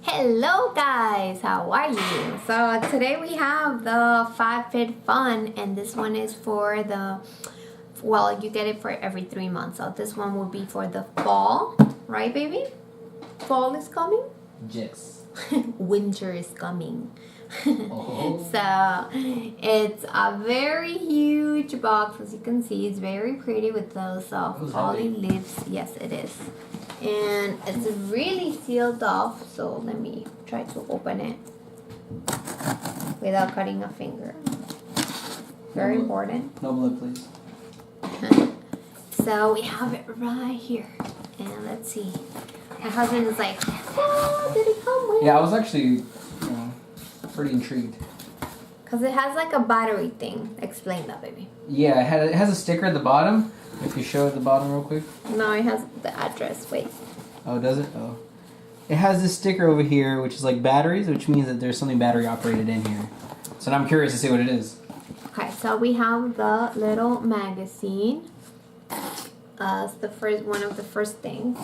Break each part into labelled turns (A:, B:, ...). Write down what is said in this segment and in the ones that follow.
A: Hello guys, how are you? So today we have the FABFITFUN, and this one is for the, well, you get it for every 3 months. So this one will be for the fall, right baby? Fall is coming?
B: Yes.
A: Winter is coming.
B: Oh.
A: So it's a very huge box, as you can see. It's very pretty with those holly leaves. Yes, it is. And it's really sealed off, so let me try to open it without cutting a finger. Very important.
B: No blood, please.
A: So we have it right here, and let's see. My husband is like, "Oh, did it come with?"
B: Yeah, I was actually pretty intrigued.
A: Cause it has like a battery thing. Explain that, baby.
B: Yeah, it has a sticker at the bottom. If you show at the bottom real quick.
A: No, it has the address. Wait.
B: Oh, does it? Oh. It has this sticker over here, which is like batteries, which means that there's something battery operated in here. So now I'm curious to see what it is.
A: Okay, so we have the little magazine as the one of the first things.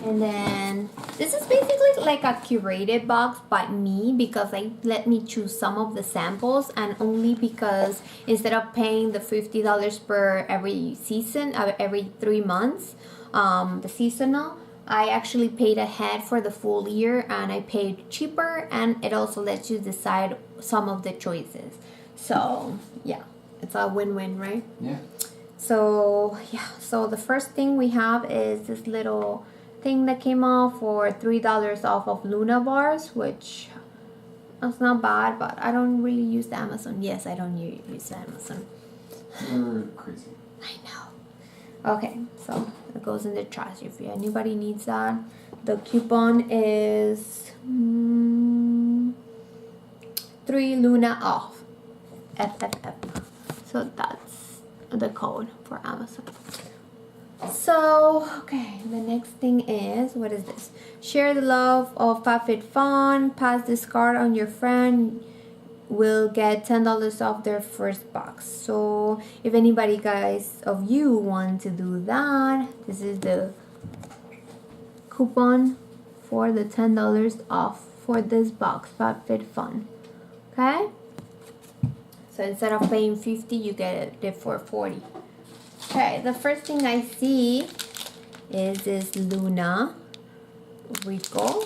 A: And then this is basically like a curated box by me, because they let me choose some of the samples, and only because instead of paying the $50 per every season, every 3 months, the seasonal, I actually paid ahead for the full year, and I paid cheaper, and it also lets you decide some of the choices. So yeah, it's a win-win, right?
B: Yeah.
A: So yeah, so the first thing we have is this little thing that came off for $3 off of Luna bars, which is not bad, but I don't really use the Amazon. Yes, I don't use the Amazon.
B: You're crazy.
A: I know. Okay, so it goes in the trash if anybody needs that. The coupon is 3 Luna off. FFF. So that's the code for Amazon. So, okay, the next thing is, what is this? Share the love of FABFITFUN. Pass this card on your friend. Will get $10 off their first box. So if anybody guys of you want to do that, this is the coupon for the $10 off for this box, FABFITFUN. Okay, so instead of paying $50, you get it for $40. Okay, the first thing I see is this Luna Rica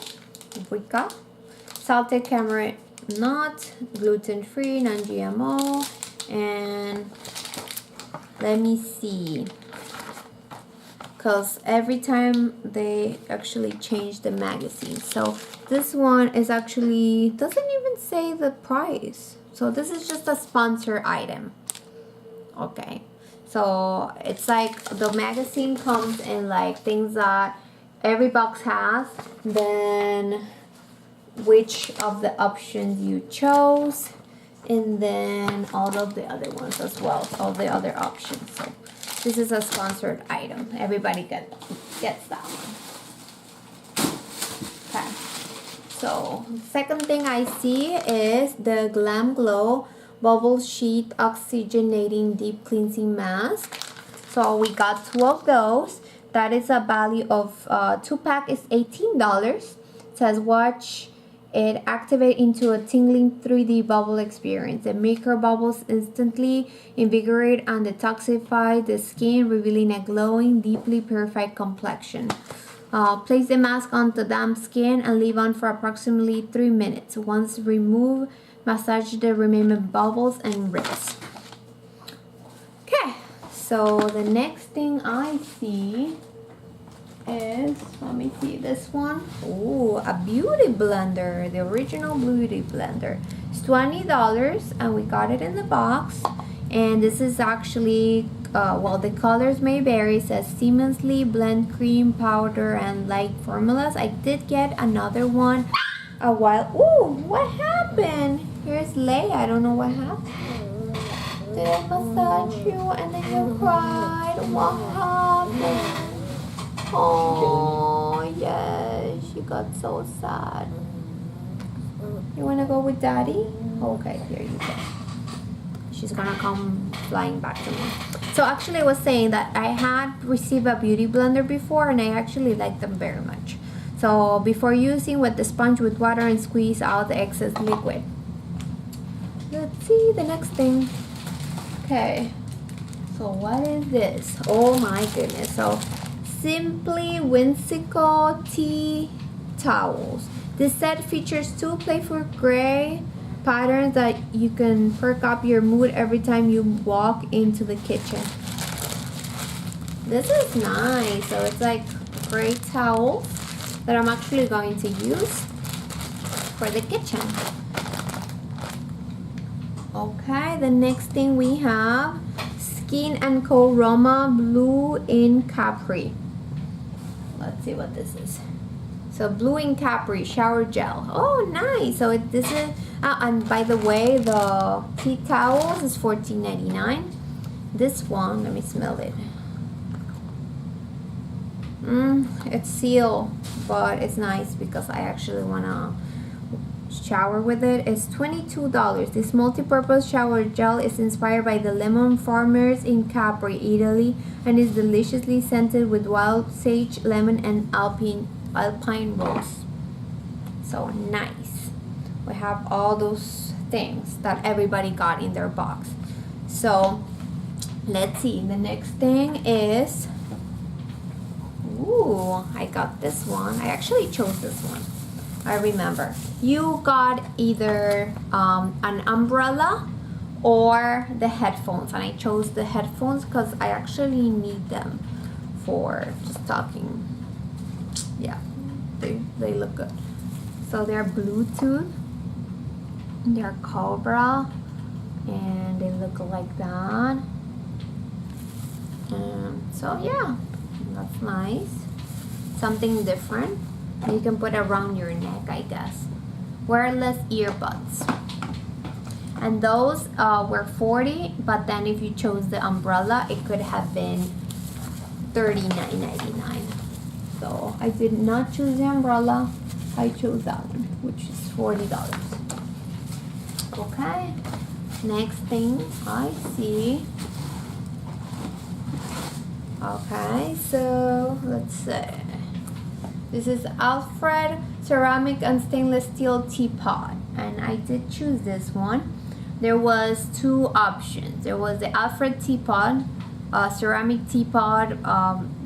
A: salted caramel nut, gluten-free, non-GMO, and let me see, because every time they actually change the magazine. So this one is actually, doesn't even say the price. So this is just a sponsored item. Okay, so it's like the magazine comes in like things that every box has, then which of the options you chose, and then all of the other ones as well, all the other options. So this is a sponsored item. Everybody gets that one. Okay, so second thing I see is the Glam Glow Bubble Sheet Oxygenating Deep Cleansing Mask. So we got 2 of those. That is a value of 2-pack is $18. It says watch it activate into a tingling 3D bubble experience. The micro bubbles instantly invigorate and detoxify the skin, revealing a glowing, deeply purified complexion. Place the mask on the damp skin and leave on for approximately 3 minutes. Once removed, massage the remaining bubbles and rinse. Okay, so the next thing I see is, let me see this one. Oh, a beauty blender, the original beauty blender. It's $20, and we got it in the box. And this is actually well, the colors may vary. It says seamlessly blend cream, powder, and light formulas. I did get another one a while. Ooh, what happened? Here's Lay. I don't know what happened. Did I massage you and then you cried? What happened? Oh, yes, she got so sad. You want to go with Daddy? Okay, here you go. She's gonna come flying back to me. So actually I was saying that I had received a beauty blender before, and I actually like them very much. So before using, wet the sponge with water and squeeze out the excess liquid. Let's see the next thing. Okay, so what is this? Oh my goodness. So Simply Whimsical Tea Towels. This set features 2 playful gray patterns that you can perk up your mood every time you walk into the kitchen. This is nice. So it's like gray towels that I'm actually going to use for the kitchen. Okay, the next thing we have Skin & Co. Roma Blue in Capri. Let's see what this is. So Blue in Capri shower gel. Oh, nice. So this is, and by the way, the tea towels is $14.99. This one, let me smell it. It's sealed, but it's nice because I actually wanna shower with it. It's $22. This multi-purpose shower gel is inspired by the lemon farmers in Capri, Italy, and is deliciously scented with wild sage, lemon, and alpine rose. So nice. We have all those things that everybody got in their box. So let's see. The next thing is, ooh, I got this one. I actually chose this one. I remember. You got either an umbrella or the headphones, and I chose the headphones because I actually need them for just talking. Yeah, they look good. So they're Bluetooth, they're Cobra, and they look like that. So yeah, that's nice. Something different. You can put around your neck, I guess. Wireless earbuds. And those were $40, but then if you chose the umbrella, it could have been $39.99. So I did not choose the umbrella. I chose that one, which is $40. Okay. Next thing I see. Okay, so let's see. This is Alfred ceramic and stainless steel teapot, and I did choose this one. There was 2 options. There was the Alfred teapot, ceramic teapot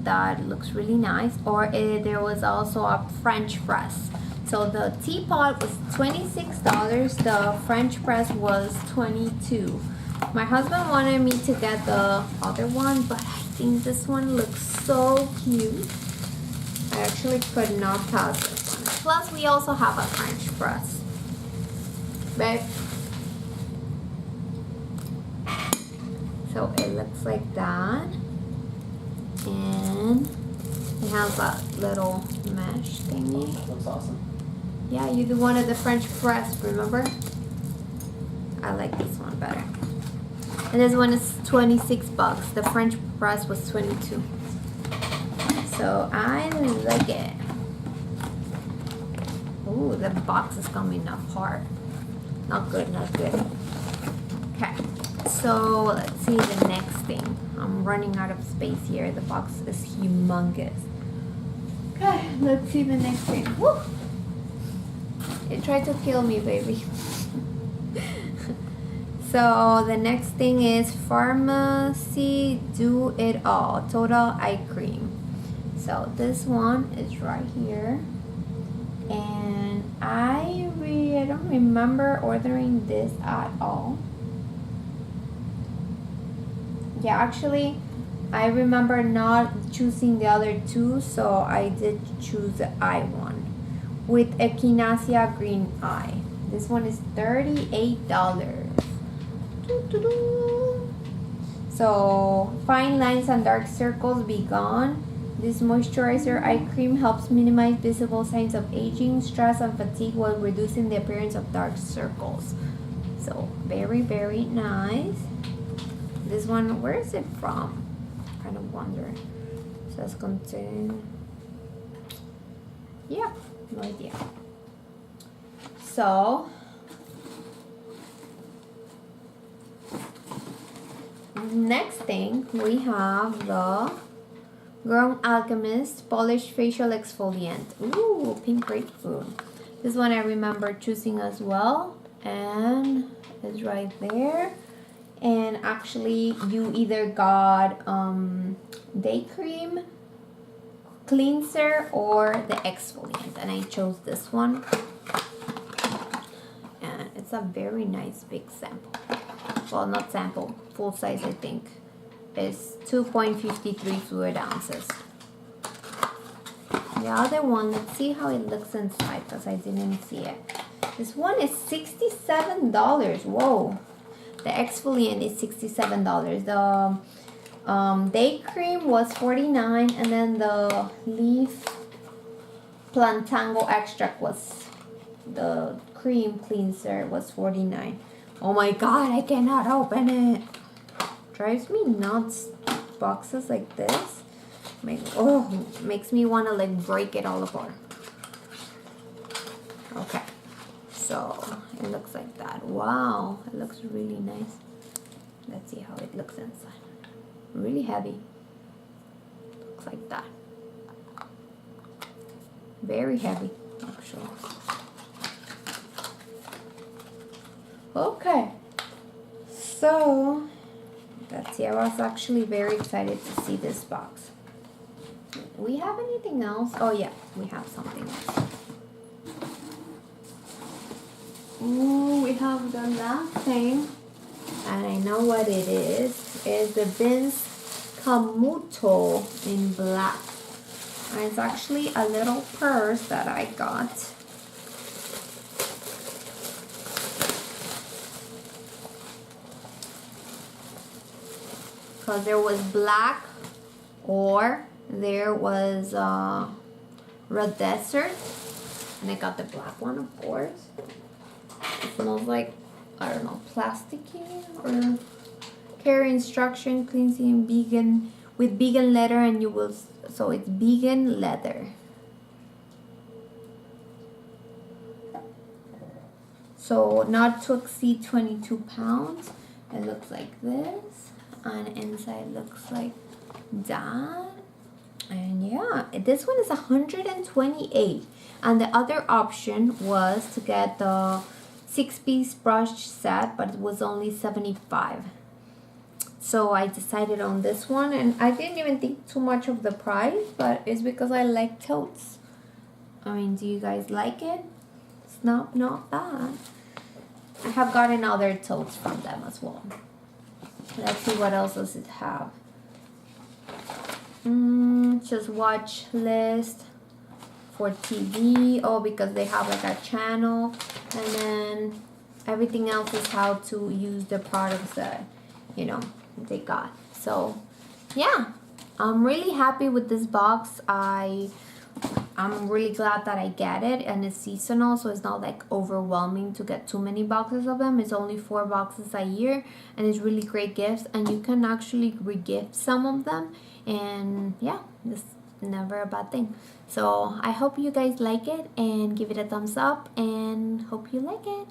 A: that looks really nice, or there was also a French press. So the teapot was $26. The French press was $22. My husband wanted me to get the other one, but I think this one looks so cute. I actually could not pass this one. Plus, we also have a French press. Babe. So it looks like that. And it has that little mesh thingy.
B: Looks awesome.
A: Yeah, you do one of the French press, remember? I like this one better. And this one is $26. The French press was $22. So I like it. Ooh, the box is coming apart. Not good, not good. Okay, so let's see the next thing. I'm running out of space here. The box is humongous. Okay, let's see the next thing. Woo! It tried to kill me, baby. So the next thing is Pharmacy Do It All Total Eye Cream. So this one is right here, and I don't remember ordering this at all. Yeah, actually I remember not choosing the other 2, so I did choose the eye one with Echinacea Green Eye. This one is $38. So fine lines and dark circles be gone. This moisturizer eye cream helps minimize visible signs of aging, stress, and fatigue while reducing the appearance of dark circles. So very, very nice. This one, where is it from? Kind of wonder. It says contain. Yeah, no idea. So next thing we have the Grown Alchemist Polished Facial Exfoliant. Ooh, pink grapefruit. This one I remember choosing as well, and it's right there. And actually, you either got day cream, cleanser, or the exfoliant, and I chose this one. And it's a very nice big sample. Well, not sample, full size, I think. Is 2.53 fluid ounces. The other one, let's see how it looks inside because I didn't see it. This one is $67. Whoa. The exfoliant is $67. The day cream was $49, and then the leaf plantango extract was the cream cleanser was $49. Oh my god, I cannot open it. Drives me nuts. Boxes like this makes me want to like break it all apart. Okay, so it looks like that. Wow, it looks really nice. Let's see how it looks inside. Really heavy. Looks like that. Very heavy, actually. Okay, so let's see. I was actually very excited to see this box. We have anything else? Oh yeah, we have something else. Ooh, we have the last thing, and I know what it is. It's the Vince Camuto in black. And it's actually a little purse that I got. Because there was black, or there was red desert, and I got the black one, of course. It smells like, I don't know, plasticky, or care instruction, cleansing, vegan, with vegan leather, and you will, so it's vegan leather. So not to exceed 22 pounds. It looks like this, and inside looks like that. And yeah, this one is 128, and the other option was to get the 6-piece brush set, but it was only 75. So I decided on this one, and I didn't even think too much of the price, but it's because I like totes. I mean, do you guys like it? It's not bad. I have gotten other totes from them as well. Let's see what else does it have. Just watch list for TV. Oh, because they have like a channel, and then everything else is how to use the products that, you know, they got. So yeah, I'm really happy with this box. I'm really glad that I get it, and it's seasonal, so it's not like overwhelming to get too many boxes of them. It's only 4 boxes a year, and it's really great gifts, and you can actually re-gift some of them, and yeah, it's never a bad thing. So I hope you guys like it, and give it a thumbs up, and hope you like it.